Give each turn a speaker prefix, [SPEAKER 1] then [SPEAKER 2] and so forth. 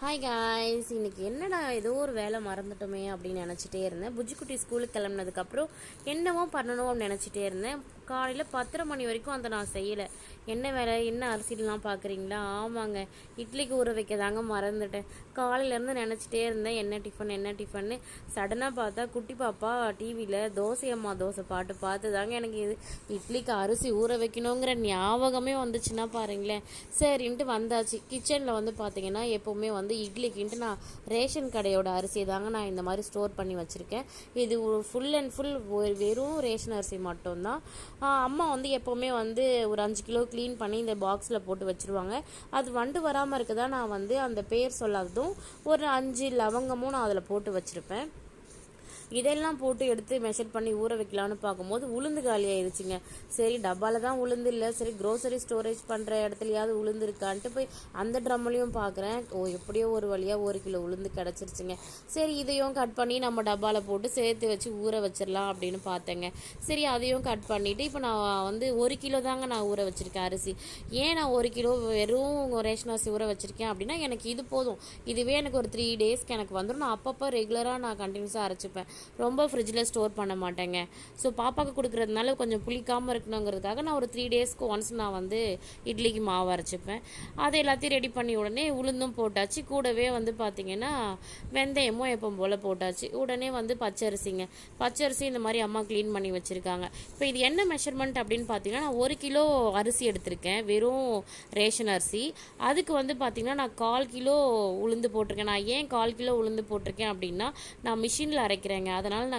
[SPEAKER 1] Hi guys, இன்னைக்கு என்னடா ஏதோ ஒரு வேலை மறந்துட்டோமே அப்படின்னு நினச்சிட்டே இருந்தேன். புஜ்ஜிக்குட்டி ஸ்கூலுக்கு கிளம்புனதுக்கப்புறம் என்னவோ பண்ணணும் அப்படின்னு நினச்சிட்டே இருந்தேன். காலையில் 10:30 மணி வரைக்கும் அதை நான் செய்யலை. என்ன வேலை, என்ன அரிசிலாம் பார்க்குறீங்களா? ஆமாங்க, இட்லிக்கு ஊற வைக்க தாங்க மறந்துட்டேன். காலையிலேருந்து நினச்சிட்டே இருந்தேன் என்ன டிஃபன்னு. சடனாக பார்த்தா குட்டி பாப்பா டிவியில் தோசை பாட்டு பார்த்து தாங்க எனக்கு இது இட்லிக்கு அரிசி ஊற வைக்கணுங்கிற ஞாபகமே வந்துச்சுன்னா பாருங்களேன். சரின்ட்டு வந்தாச்சு. கிச்சனில் வந்து பார்த்தீங்கன்னா எப்போவுமே இட்லிக்குன்ட்டு நான் ரேஷன் கடையோட அரிசி தாங்க நான் இந்த மாதிரி ஸ்டோர் பண்ணி வச்சுருக்கேன். இது ஃபுல் அண்ட் ஃபுல் வெறும் ரேஷன் அரிசி மட்டும்தான். அம்மா எப்போவுமே ஒரு 5 கிலோ க்ளீன் பண்ணி இந்த பாக்ஸில் போட்டு வச்சுருவாங்க. அது வண்டு வராமல் இருக்குதா நான் அந்த பேர் சொல்லாததும் ஒரு 5 லவங்கமும் நான் அதில் போட்டு வச்சுருப்பேன். இதெல்லாம் போட்டு எடுத்து மெஷர் பண்ணி ஊற வைக்கலான்னு பார்க்கும்போது உளுந்து காலி ஆயிடுச்சுங்க. சரி, டப்பாவில் தான் உளுந்து இல்லை, சரி க்ரோசரி ஸ்டோரேஜ் பண்ணுற இடத்துலையாவது உளுந்து இருக்கான்ட்டு போய் அந்த ட்ரம்லையும் பார்க்குறேன். எப்படியோ ஒரு வழியாக 1 கிலோ உளுந்து கிடச்சிருச்சுங்க. சரி, இதையும் கட் பண்ணி நம்ம டப்பாவில் போட்டு சேர்த்து வச்சு ஊற வச்சிடலாம் அப்படின்னு பார்த்தேங்க. சரி, அதையும் கட் பண்ணிவிட்டு இப்போ நான் 1 கிலோ தாங்க நான் ஊற வச்சுருக்கேன் அரிசி. ஏன் நான் 1 கிலோ வெறும் ரேஷன் அரிசி ஊற வச்சுருக்கேன் அப்படின்னா எனக்கு இது போதும். இதுவே எனக்கு ஒரு 3 டேஸ்க்கு எனக்கு வந்துடும். நான் அப்பப்போ ரெகுலராக நான் கண்டினியூஸாக அரைச்சிப்பேன். ரொம்ப ஃப்ரிட்ஜில் ஸ்டோர் பண்ண மாட்டேங்க. ஸோ பாப்பாவுக்கு கொடுக்குறதுனால கொஞ்சம் புளிக்காமல் இருக்கணுங்கிறதுக்காக நான் ஒரு 3 டேஸ்க்கு ஒன்ஸ் நான் இட்லிக்கு மாவு அரைச்சிப்பேன். அதை எல்லாத்தையும் ரெடி பண்ணி உடனே உளுந்தும் போட்டாச்சு. கூடவே பார்த்திங்கன்னா வெந்தயமும் எப்போ போல் போட்டாச்சு. உடனே பச்சரிசிங்க. பச்சரிசி இந்த மாதிரி அம்மா க்ளீன் பண்ணி வச்சுருக்காங்க. இப்போ இது என்ன மெஷர்மெண்ட் அப்படின்னு பார்த்தீங்கன்னா, நான் 1 கிலோ அரிசி எடுத்திருக்கேன், வெறும் ரேஷன் அரிசி. அதுக்கு பார்த்தீங்கன்னா நான் 1/4 கிலோ உளுந்து போட்டிருக்கேன். நான் ஏன் 1/4 கிலோ உளுந்து போட்டிருக்கேன் அப்படின்னா, நான் மிஷினில் அரைக்கிறேங்க. அதனால் நான்